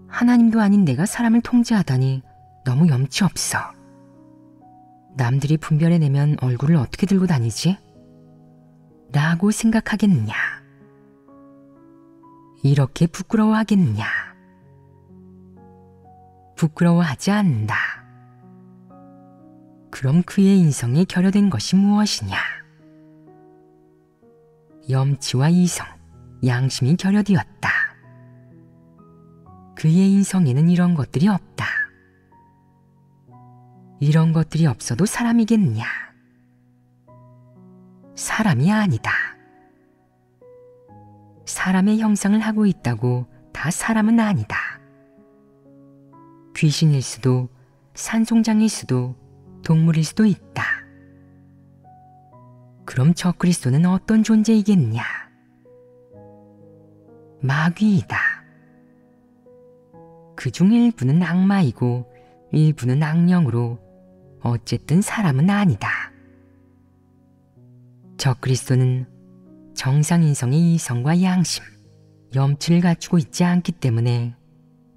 S1: 하나님도 아닌 내가 사람을 통제하다니 너무 염치 없어. 남들이 분별해내면 얼굴을 어떻게 들고 다니지? 라고 생각하겠느냐? 이렇게 부끄러워하겠느냐? 부끄러워하지 않는다. 그럼 그의 인성에 결여된 것이 무엇이냐? 염치와 이성, 양심이 결여되었다. 그의 인성에는 이런 것들이 없다. 이런 것들이 없어도 사람이겠느냐? 사람이 아니다. 사람의 형상을 하고 있다고 다 사람은 아니다. 귀신일 수도, 산송장일 수도, 동물일 수도 있다. 그럼 저 그리스도는 어떤 존재이겠느냐? 마귀이다. 그중 일부는 악마이고 일부는 악령으로 어쨌든 사람은 아니다. 저 그리스도는 정상인성의 이성과 양심, 염치를 갖추고 있지 않기 때문에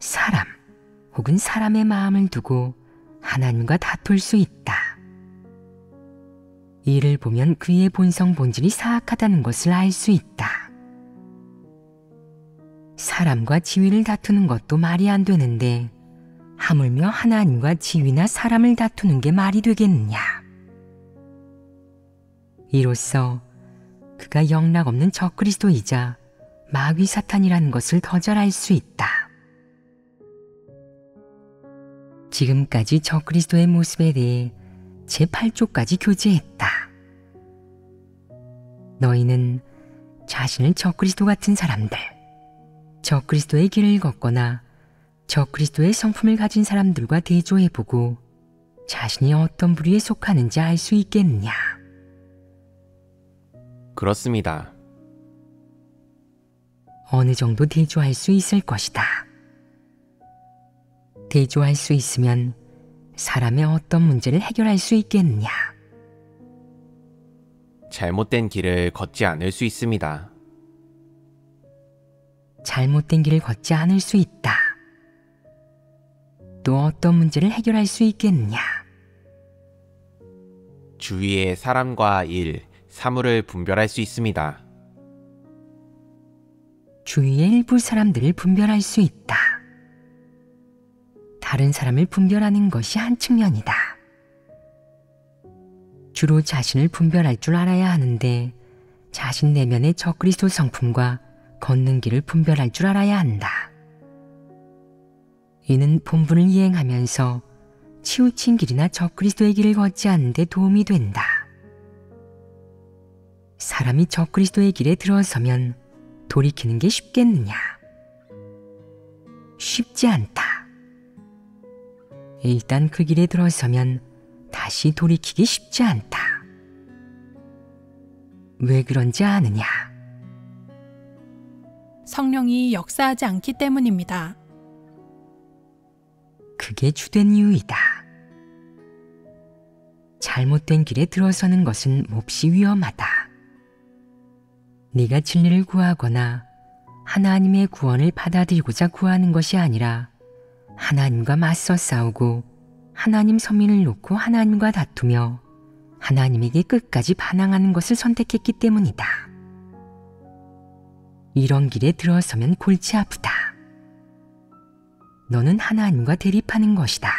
S1: 사람 혹은 사람의 마음을 두고 하나님과 다툴 수 있다. 이를 보면 그의 본성 본질이 사악하다는 것을 알 수 있다. 사람과 지위를 다투는 것도 말이 안 되는데 하물며 하나님과 지위나 사람을 다투는 게 말이 되겠느냐? 이로써 그가 영락없는 적그리스도이자 마귀 사탄이라는 것을 더 잘 알 수 있다. 지금까지 적그리스도의 모습에 대해 제8조까지 교제했다. 너희는 자신을 적그리스도 같은 사람들, 적그리스도의 길을 걷거나 적그리스도의 성품을 가진 사람들과 대조해보고 자신이 어떤 부류에 속하는지 알 수 있겠느냐?
S3: 그렇습니다.
S1: 어느 정도 대조할 수 있을 것이다. 대조할 수 있으면 사람의 어떤 문제를 해결할 수 있겠느냐?
S3: 잘못된 길을 걷지 않을 수 있습니다.
S1: 잘못된 길을 걷지 않을 수 있다. 또 어떤 문제를 해결할 수 있겠느냐?
S3: 주위의 사람과 일, 사물을 분별할 수 있습니다.
S1: 주위의 일부 사람들을 분별할 수 있다. 다른 사람을 분별하는 것이 한 측면이다. 주로 자신을 분별할 줄 알아야 하는데 자신 내면의 적그리스도 성품과 걷는 길을 분별할 줄 알아야 한다. 이는 본분을 이행하면서 치우친 길이나 적그리스도의 길을 걷지 않는 데 도움이 된다. 사람이 적그리스도의 길에 들어서면 돌이키는 게 쉽겠느냐? 쉽지 않다. 일단 그 길에 들어서면 다시 돌이키기 쉽지 않다. 왜 그런지 아느냐?
S2: 성령이 역사하지 않기 때문입니다.
S1: 그게 주된 이유이다. 잘못된 길에 들어서는 것은 몹시 위험하다. 네가 진리를 구하거나 하나님의 구원을 받아들이고자 구하는 것이 아니라 하나님과 맞서 싸우고 하나님 선민을 놓고 하나님과 다투며 하나님에게 끝까지 반항하는 것을 선택했기 때문이다. 이런 길에 들어서면 골치 아프다. 너는 하나님과 대립하는 것이다.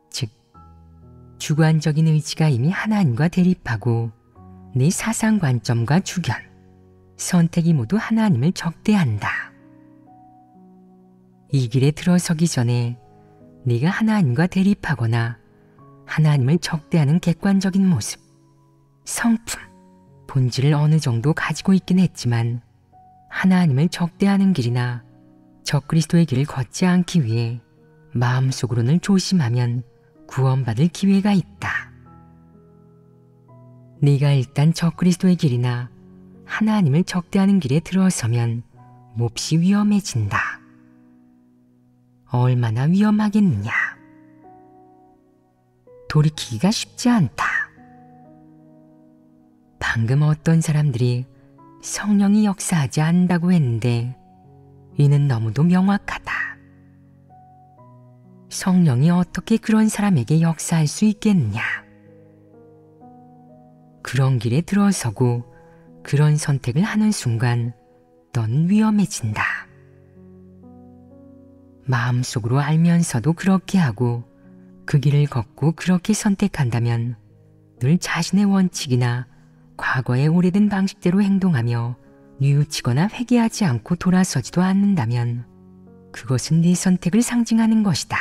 S1: 즉, 주관적인 의지가 이미 하나님과 대립하고 네 사상 관점과 주견, 선택이 모두 하나님을 적대한다. 이 길에 들어서기 전에 네가 하나님과 대립하거나 하나님을 적대하는 객관적인 모습, 성품, 본질을 어느 정도 가지고 있긴 했지만 하나님을 적대하는 길이나 적그리스도의 길을 걷지 않기 위해 마음속으로는 조심하면 구원받을 기회가 있다. 네가 일단 적그리스도의 길이나 하나님을 적대하는 길에 들어서면 몹시 위험해진다. 얼마나 위험하겠느냐? 돌이키기가 쉽지 않다. 방금 어떤 사람들이 성령이 역사하지 않는다고 했는데 이는 너무도 명확하다. 성령이 어떻게 그런 사람에게 역사할 수 있겠느냐? 그런 길에 들어서고 그런 선택을 하는 순간 넌 위험해진다. 마음속으로 알면서도 그렇게 하고 그 길을 걷고 그렇게 선택한다면 늘 자신의 원칙이나 과거의 오래된 방식대로 행동하며 뉘우치거나 회개하지 않고 돌아서지도 않는다면 그것은 네 선택을 상징하는 것이다.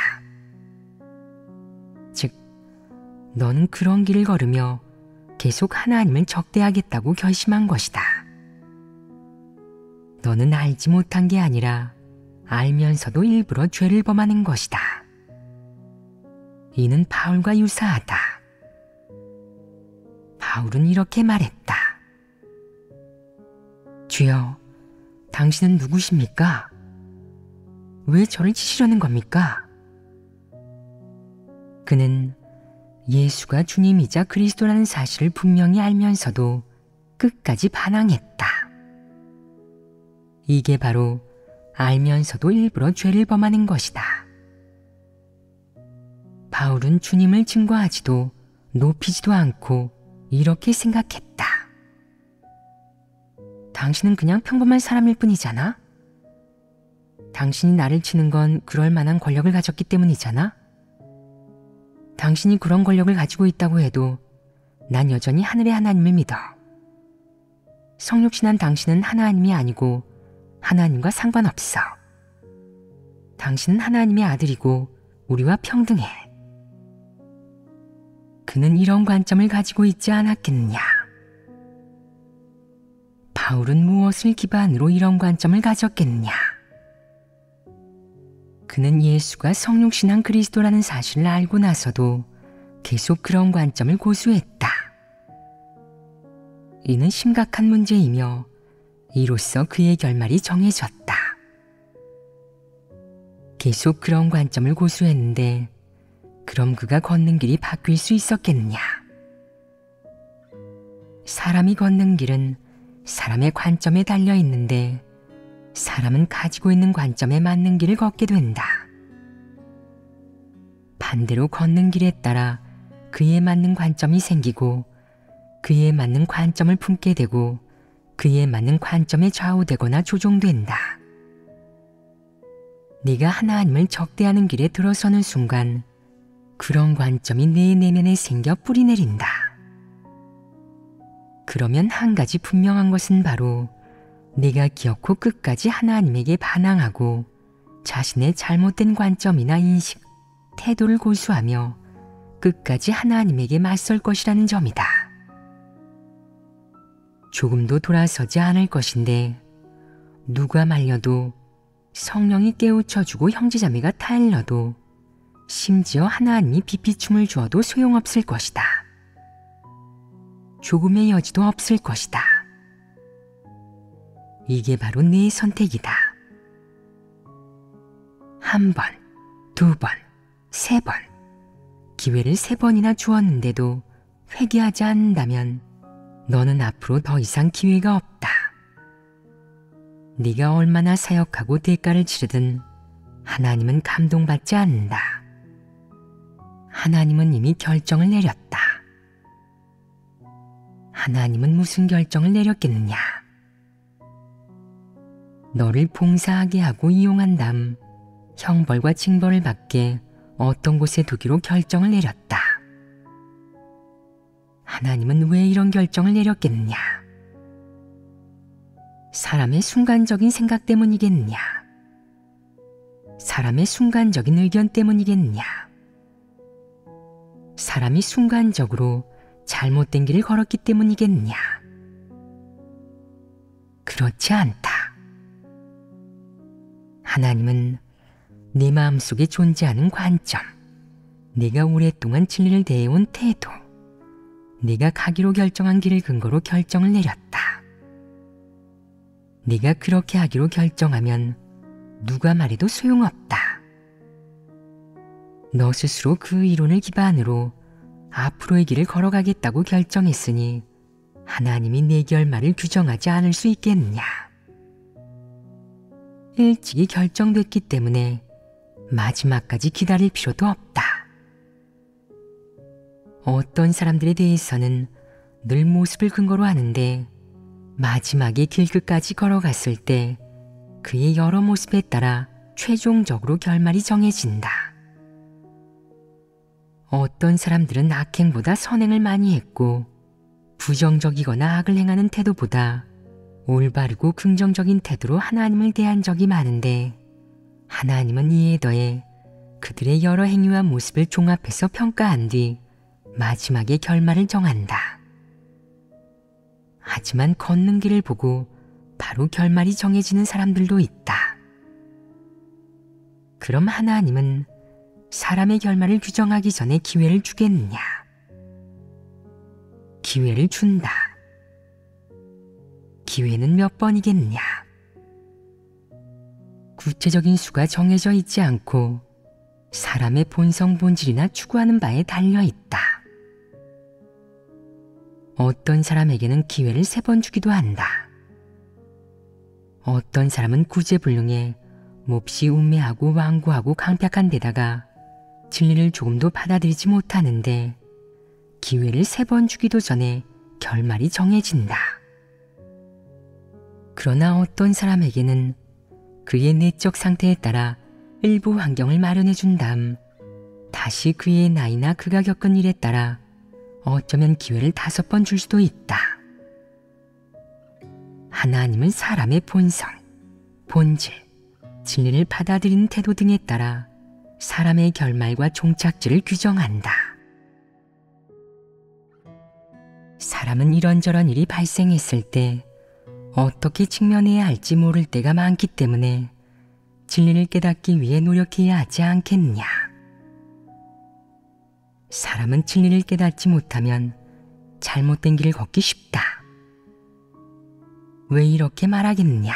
S1: 즉, 너는 그런 길을 걸으며 계속 하나님을 적대하겠다고 결심한 것이다. 너는 알지 못한 게 아니라 알면서도 일부러 죄를 범하는 것이다. 이는 바울과 유사하다. 바울은 이렇게 말했다. 주여, 당신은 누구십니까? 왜 저를 치시려는 겁니까? 그는 예수가 주님이자 그리스도라는 사실을 분명히 알면서도 끝까지 반항했다. 이게 바로 알면서도 일부러 죄를 범하는 것이다. 바울은 주님을 증거하지도 높이지도 않고 이렇게 생각했다. 당신은 그냥 평범한 사람일 뿐이잖아? 당신이 나를 치는 건 그럴 만한 권력을 가졌기 때문이잖아? 당신이 그런 권력을 가지고 있다고 해도 난 여전히 하늘의 하나님을 믿어. 성육신한 당신은 하나님이 아니고 하나님과 상관없어. 당신은 하나님의 아들이고 우리와 평등해. 그는 이런 관점을 가지고 있지 않았겠느냐? 바울은 무엇을 기반으로 이런 관점을 가졌겠느냐? 그는 예수가 성육신한 그리스도라는 사실을 알고 나서도 계속 그런 관점을 고수했다. 이는 심각한 문제이며 이로써 그의 결말이 정해졌다. 계속 그런 관점을 고수했는데 그럼 그가 걷는 길이 바뀔 수 있었겠느냐? 사람이 걷는 길은 사람의 관점에 달려 있는데 사람은 가지고 있는 관점에 맞는 길을 걷게 된다. 반대로 걷는 길에 따라 그에 맞는 관점이 생기고 그에 맞는 관점을 품게 되고 그에 맞는 관점에 좌우되거나 조종된다. 네가 하나님을 적대하는 길에 들어서는 순간 그런 관점이 내 내면에 생겨 뿌리내린다. 그러면 한 가지 분명한 것은 바로 네가 기어코 끝까지 하나님에게 반항하고 자신의 잘못된 관점이나 인식, 태도를 고수하며 끝까지 하나님에게 맞설 것이라는 점이다. 조금도 돌아서지 않을 것인데 누가 말려도 성령이 깨우쳐주고 형제자매가 타일러도 심지어 하나님이 비피춤을 주어도 소용없을 것이다. 조금의 여지도 없을 것이다. 이게 바로 네 선택이다. 한 번, 두 번, 세 번, 기회를 3번이나 주었는데도 회개하지 않는다면 너는 앞으로 더 이상 기회가 없다. 네가 얼마나 사역하고 대가를 치르든 하나님은 감동받지 않는다. 하나님은 이미 결정을 내렸다. 하나님은 무슨 결정을 내렸겠느냐? 너를 봉사하게 하고 이용한 다음 형벌과 징벌을 받게 어떤 곳에 두기로 결정을 내렸다. 하나님은 왜 이런 결정을 내렸겠느냐? 사람의 순간적인 생각 때문이겠느냐? 사람의 순간적인 의견 때문이겠느냐? 사람이 순간적으로 잘못된 길을 걸었기 때문이겠느냐? 그렇지 않다. 하나님은 네 마음속에 존재하는 관점, 네가 오랫동안 진리를 대해온 태도, 네가 가기로 결정한 길을 근거로 결정을 내렸다. 네가 그렇게 하기로 결정하면 누가 말해도 소용없다. 너 스스로 그 이론을 기반으로 앞으로의 길을 걸어가겠다고 결정했으니 하나님이 네 결말을 규정하지 않을 수 있겠느냐? 일찍이 결정됐기 때문에 마지막까지 기다릴 필요도 없다. 어떤 사람들에 대해서는 늘 모습을 근거로 하는데 마지막에 길끝까지 걸어갔을 때 그의 여러 모습에 따라 최종적으로 결말이 정해진다. 어떤 사람들은 악행보다 선행을 많이 했고 부정적이거나 악을 행하는 태도보다 올바르고 긍정적인 태도로 하나님을 대한 적이 많은데 하나님은 이에 더해 그들의 여러 행위와 모습을 종합해서 평가한 뒤 마지막에 결말을 정한다. 하지만 걷는 길을 보고 바로 결말이 정해지는 사람들도 있다. 그럼 하나님은 사람의 결말을 규정하기 전에 기회를 주겠느냐? 기회를 준다. 기회는 몇 번이겠느냐? 구체적인 수가 정해져 있지 않고 사람의 본성 본질이나 추구하는 바에 달려 있다. 어떤 사람에게는 기회를 3번 주기도 한다. 어떤 사람은 구제불능해 몹시 우매하고 완고하고 강팍한 데다가 진리를 조금도 받아들이지 못하는데 기회를 3번 주기도 전에 결말이 정해진다. 그러나 어떤 사람에게는 그의 내적 상태에 따라 일부 환경을 마련해 준 다음 다시 그의 나이나 그가 겪은 일에 따라 어쩌면 기회를 5번 줄 수도 있다. 하나님은 사람의 본성, 본질, 진리를 받아들이는 태도 등에 따라 사람의 결말과 종착지를 규정한다. 사람은 이런저런 일이 발생했을 때 어떻게 직면해야 할지 모를 때가 많기 때문에 진리를 깨닫기 위해 노력해야 하지 않겠느냐. 사람은 진리를 깨닫지 못하면 잘못된 길을 걷기 쉽다. 왜 이렇게 말하겠느냐?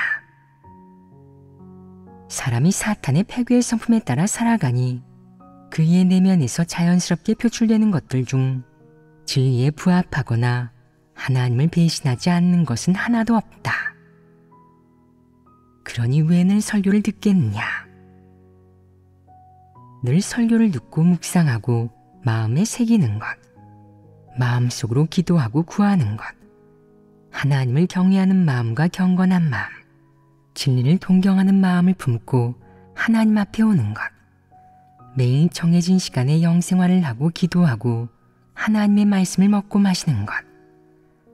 S1: 사람이 사탄의 패괴의 성품에 따라 살아가니 그의 내면에서 자연스럽게 표출되는 것들 중 진리에 부합하거나 하나님을 배신하지 않는 것은 하나도 없다. 그러니 왜 늘 설교를 듣겠느냐? 늘 설교를 듣고 묵상하고 마음에 새기는 것, 마음속으로 기도하고 구하는 것, 하나님을 경외하는 마음과 경건한 마음, 진리를 동경하는 마음을 품고 하나님 앞에 오는 것, 매일 정해진 시간에 영생활을 하고 기도하고 하나님의 말씀을 먹고 마시는 것,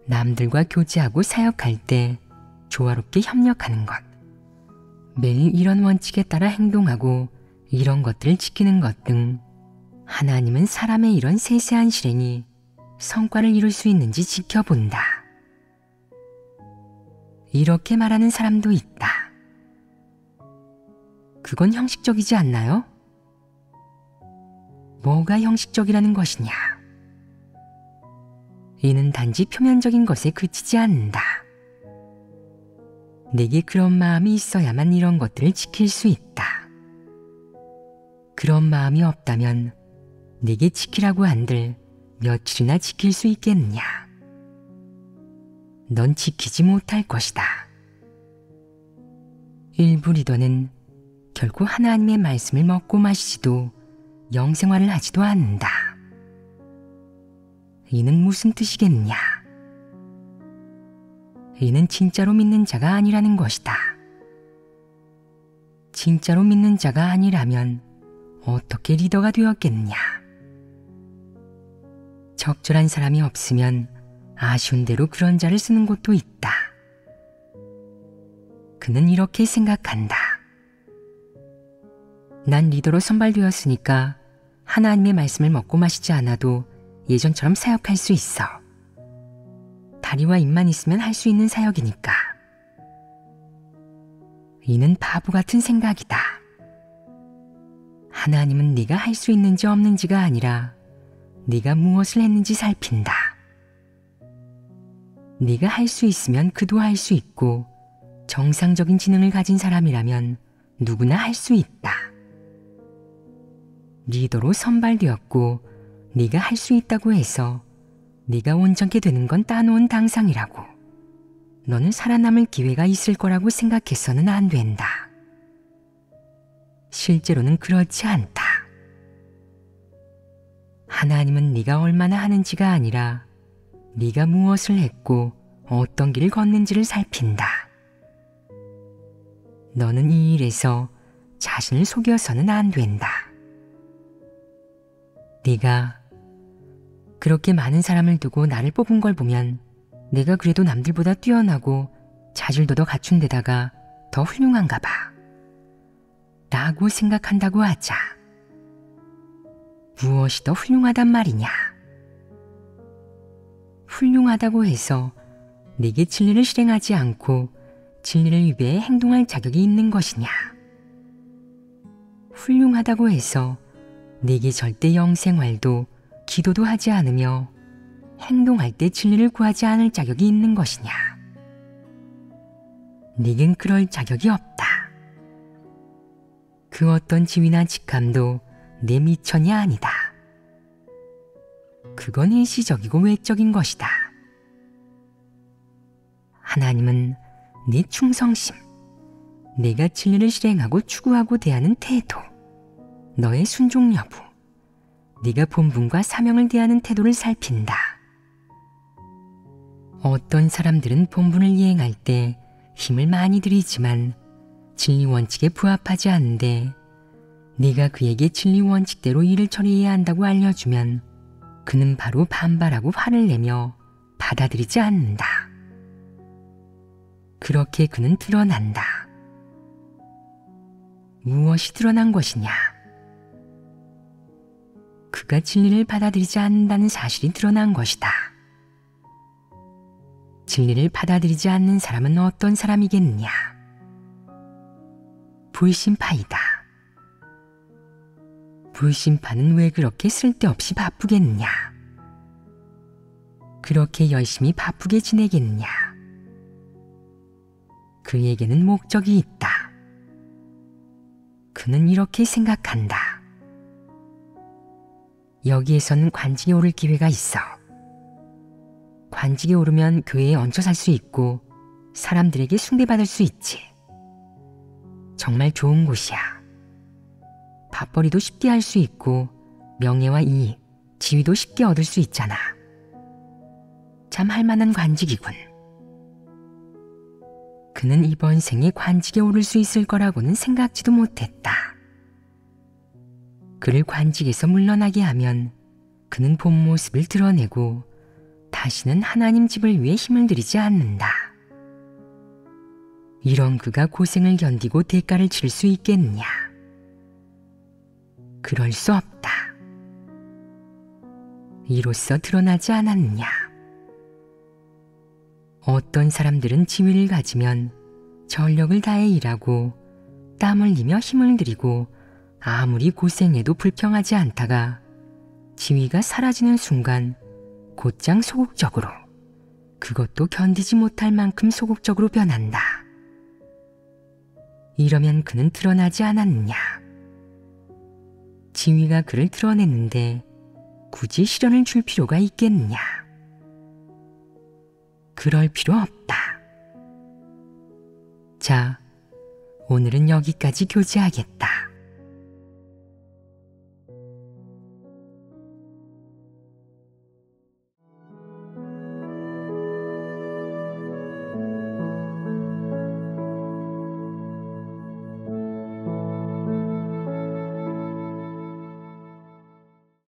S1: 남들과 교제하고 사역할 때 조화롭게 협력하는 것, 매일 이런 원칙에 따라 행동하고 이런 것들을 지키는 것 등 하나님은 사람의 이런 세세한 실행이 성과를 이룰 수 있는지 지켜본다. 이렇게 말하는 사람도 있다. 그건 형식적이지 않나요? 뭐가 형식적이라는 것이냐? 이는 단지 표면적인 것에 그치지 않는다. 내게 그런 마음이 있어야만 이런 것들을 지킬 수 있다. 그런 마음이 없다면 내게 지키라고 한들 며칠이나 지킬 수 있겠느냐? 넌 지키지 못할 것이다. 일부 리더는 결코 하나님의 말씀을 먹고 마시지도 영생활을 하지도 않는다. 이는 무슨 뜻이겠느냐? 이는 진짜로 믿는 자가 아니라는 것이다. 진짜로 믿는 자가 아니라면 어떻게 리더가 되었겠느냐? 적절한 사람이 없으면 아쉬운 대로 그런 자를 쓰는 곳도 있다. 그는 이렇게 생각한다. 난 리더로 선발되었으니까 하나님의 말씀을 먹고 마시지 않아도 예전처럼 사역할 수 있어. 다리와 입만 있으면 할 수 있는 사역이니까. 이는 바보 같은 생각이다. 하나님은 네가 할 수 있는지 없는지가 아니라 네가 무엇을 했는지 살핀다. 네가 할 수 있으면 그도 할 수 있고 정상적인 지능을 가진 사람이라면 누구나 할 수 있다. 리더로 선발되었고 네가 할 수 있다고 해서 네가 온전케 되는 건 따놓은 당상이라고. 너는 살아남을 기회가 있을 거라고 생각해서는 안 된다. 실제로는 그렇지 않다. 하나님은 네가 얼마나 하는지가 아니라 네가 무엇을 했고 어떤 길을 걷는지를 살핀다. 너는 이 일에서 자신을 속여서는 안 된다. 네가 그렇게 많은 사람을 두고 나를 뽑은 걸 보면 내가 그래도 남들보다 뛰어나고 자질도 더 갖춘 데다가 더 훌륭한가 봐 라고 생각한다고 하자. 무엇이 더 훌륭하단 말이냐? 훌륭하다고 해서 내게 진리를 실행하지 않고 진리를 위해 행동할 자격이 있는 것이냐? 훌륭하다고 해서 내게 절대 영생활도 기도도 하지 않으며 행동할 때 진리를 구하지 않을 자격이 있는 것이냐? 네겐 그럴 자격이 없다. 그 어떤 지위나 직함도 내 미천이 아니다. 그건 일시적이고 외적인 것이다. 하나님은 네 충성심, 내가 진리를 실행하고 추구하고 대하는 태도, 너의 순종 여부, 네가 본분과 사명을 대하는 태도를 살핀다. 어떤 사람들은 본분을 이행할 때 힘을 많이 들이지만 진리 원칙에 부합하지 않는데 네가 그에게 진리 원칙대로 일을 처리해야 한다고 알려주면 그는 바로 반발하고 화를 내며 받아들이지 않는다. 그렇게 그는 드러난다. 무엇이 드러난 것이냐? 그가 진리를 받아들이지 않는다는 사실이 드러난 것이다. 진리를 받아들이지 않는 사람은 어떤 사람이겠느냐? 불신파이다. 불신파는 왜 그렇게 쓸데없이 바쁘겠느냐? 그렇게 열심히 바쁘게 지내겠느냐? 그에게는 목적이 있다. 그는 이렇게 생각한다. 여기에선 관직에 오를 기회가 있어. 관직에 오르면 교회에 얹혀 살 수 있고 사람들에게 숭배받을 수 있지. 정말 좋은 곳이야. 밥벌이도 쉽게 할 수 있고 명예와 이익, 지위도 쉽게 얻을 수 있잖아. 참 할만한 관직이군. 그는 이번 생에 관직에 오를 수 있을 거라고는 생각지도 못했다. 그를 관직에서 물러나게 하면 그는 본 모습을 드러내고 다시는 하나님 집을 위해 힘을 들이지 않는다. 이런 그가 고생을 견디고 대가를 치를 수 있겠느냐? 그럴 수 없다. 이로써 드러나지 않았느냐? 어떤 사람들은 지위를 가지면 전력을 다해 일하고 땀 흘리며 힘을 들이고 아무리 고생해도 불평하지 않다가 지위가 사라지는 순간 곧장 소극적으로, 그것도 견디지 못할 만큼 소극적으로 변한다. 이러면 그는 드러나지 않았느냐? 지위가 그를 드러냈는데 굳이 시련을 줄 필요가 있겠느냐? 그럴 필요 없다. 자, 오늘은 여기까지 교제하겠다.